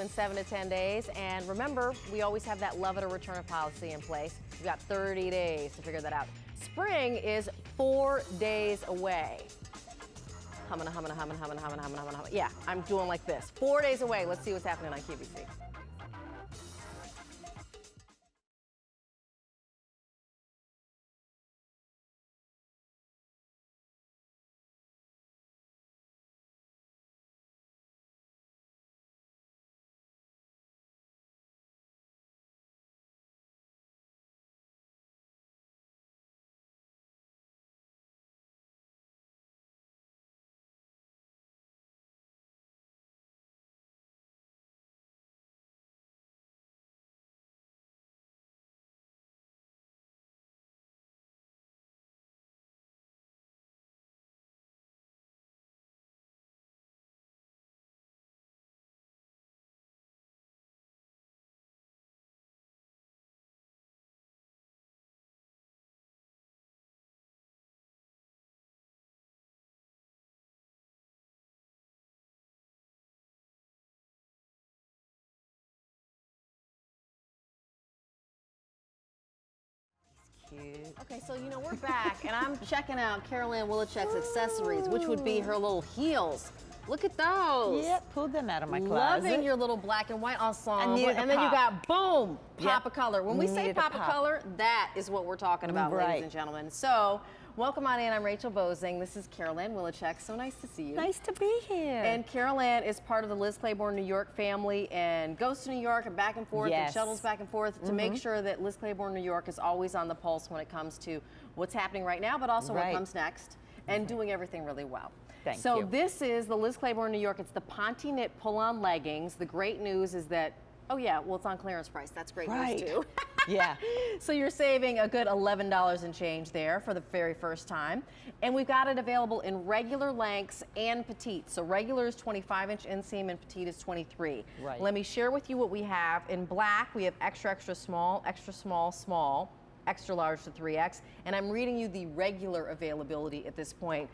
within 7 to 10 days. And remember, we always have that love it or return it policy in place. We've got 30 days to figure that out. Spring is 4 days away. Humming. Yeah, I'm doing like this. 4 days away. Let's see what's happening on QVC. Cute. Okay, so you know we're back, and I'm checking out Carol Ann Wilichek's accessories, which would be her little heels. Look at those. Yep, pulled them out of my closet. Loving your little black and white ensemble. And then you got boom, pop of color. When we say pop of color, that is what we're talking about, ladies and gentlemen. So welcome on in. I'm Rachel Bozing. This is Carol Ann Wilichek. So nice to see you. Nice to be here. And Carol Ann is part of the Liz Claiborne New York family and goes to New York and back and forth and shuttles back and forth to make sure that Liz Claiborne New York is always on the pulse when it comes to what's happening right now, but also what comes next, and doing everything really well. Thank you. So this is the Liz Claiborne New York. It's the Ponte knit pull-on leggings. The great news is that, oh yeah, well, it's on clearance price. That's great news too. Yeah. So you're saving a good $11 and change there for the very first time. And we've got it available in regular lengths and petite. So regular is 25-inch inseam and petite is 23. Right. Let me share with you what we have. In black, we have extra, extra small, small, extra large to 3X, and I'm reading you the regular availability at this point.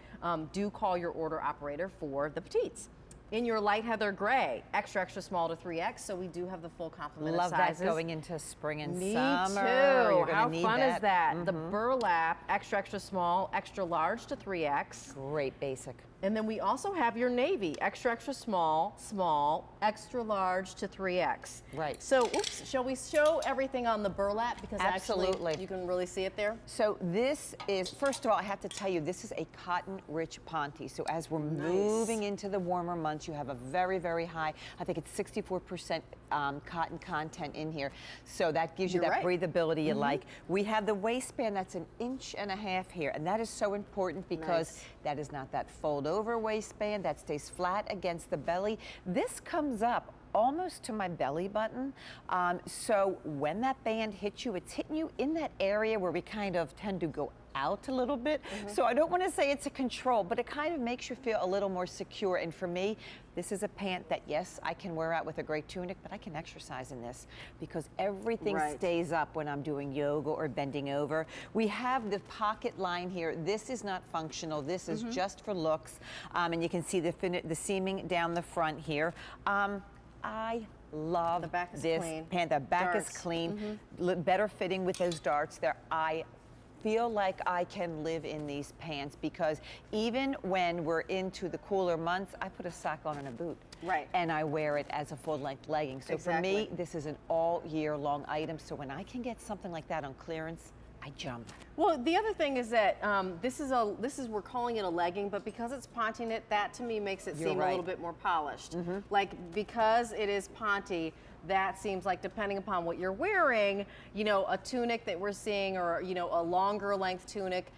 Do call your order operator for the petites. In your light heather gray, extra, extra small to 3X, so we do have the full complement of sizes. Love that going into spring and Me summer. too. How fun is that? The burlap, extra, extra small, extra large to 3X. Great basic. And then we also have your navy, extra, extra small, extra large to 3X. Right. So, oops, shall we show everything on the burlap? Because Absolutely. actually you can really see it there. So this is, first of all, I have to tell you, this is a cotton-rich Ponte. So as we're moving into the warmer months, you have a very, very high, I think it's 64% cotton content in here. So that gives you that breathability you like. We have the waistband that's 1.5 inches here, and that is so important because that is not that fold over waistband that stays flat against the belly. This comes up almost to my belly button. So when that band hits you, it's hitting you in that area where we kind of tend to go out a little bit. So I don't want to say it's a control, but it kind of makes you feel a little more secure. And for me, this is a pant that, yes, I can wear out with a great tunic, but I can exercise in this because everything stays up when I'm doing yoga or bending over. We have the pocket line here. This is not functional. This is just for looks. And you can see the seaming down the front here. I love this pant. The back is clean, better fitting with those darts there. I feel like I can live in these pants because even when we're into the cooler months, I put a sock on and a boot. Right. And I wear it as a full-length legging. So for me, this is an all-year-long item. So when I can get something like that on clearance, I jump. Well, the other thing is that we're calling it a legging, but because it's Ponte knit, that to me makes it seem a little bit more polished. Like because it is Ponte, that seems like depending upon what you're wearing, you know, a tunic that we're seeing or, you know, a longer length tunic,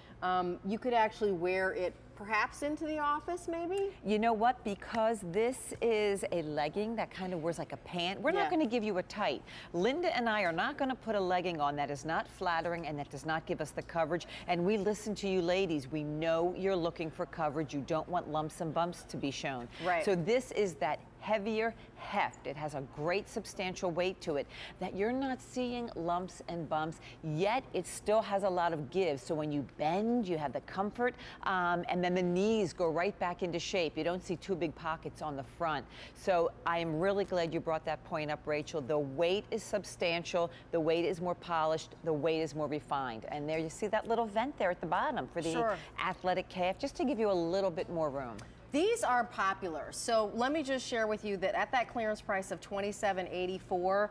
you could actually wear it perhaps into the office maybe? You know what, because this is a legging that kind of wears like a pant, we're not going to give you a tight. Linda and I are not going to put a legging on that is not flattering and that does not give us the coverage. And we listen to you ladies. We know you're looking for coverage. You don't want lumps and bumps to be shown. Right. So this is that heavier heft. It has a great substantial weight to it that you're not seeing lumps and bumps, yet it still has a lot of give. So when you bend, you have the comfort, and then the knees go right back into shape. You don't see two big pockets on the front. So I am really glad you brought that point up, Rachel. The weight is substantial, the weight is more polished, the weight is more refined. And there you see that little vent there at the bottom for the athletic calf, just to give you a little bit more room. These are popular. So let me just share with you that at that clearance price of $27.84,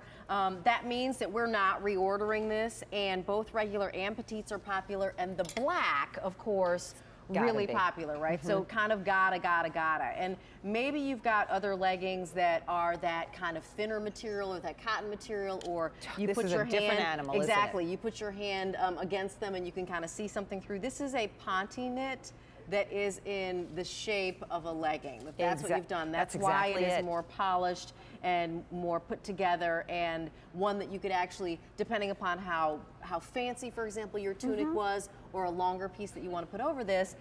that means that we're not reordering this, and both regular and petites are popular, and the black, of course, really popular, right? So kind of gotta. And maybe you've got other leggings that are that kind of thinner material or that cotton material, or you put your hand, different animal, exactly, you put your hand against them and you can kind of see something through. This is a Ponte knit that is in the shape of a legging. If that's what you've done. That's why it is more polished and more put together, and one that you could actually, depending upon how fancy, for example, your tunic was, or a longer piece that you want to put over this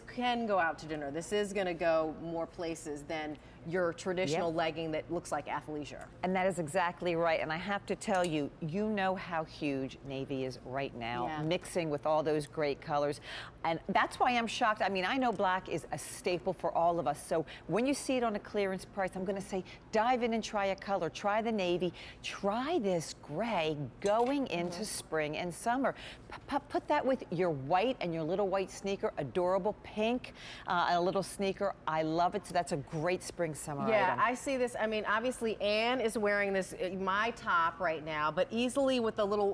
can go out to dinner. This is going to go more places than your traditional legging that looks like athleisure. And that is exactly right. And I have to tell you, you know how huge navy is right now, mixing with all those great colors. And that's why I'm shocked. I mean, I know black is a staple for all of us. So when you see it on a clearance price, I'm going to say, dive in and try a color. Try the navy. Try this gray going into spring and summer. Put that with your white and your little white sneaker, adorable pink, and a little sneaker. I love it. So that's a great spring summer item. I see this. I mean, obviously Anne is wearing this, my top right now, but easily with a little,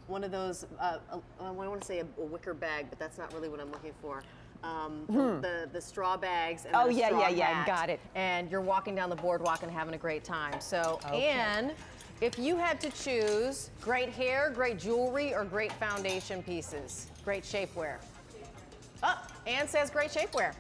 one of those, I want to say a wicker bag, but that's not really what I'm looking for. The straw bags and the straw hat. Got it. And you're walking down the boardwalk and having a great time. So, Anne, if you had to choose great hair, great jewelry, or great foundation pieces, great shapewear. Oh, Anne says great shapewear.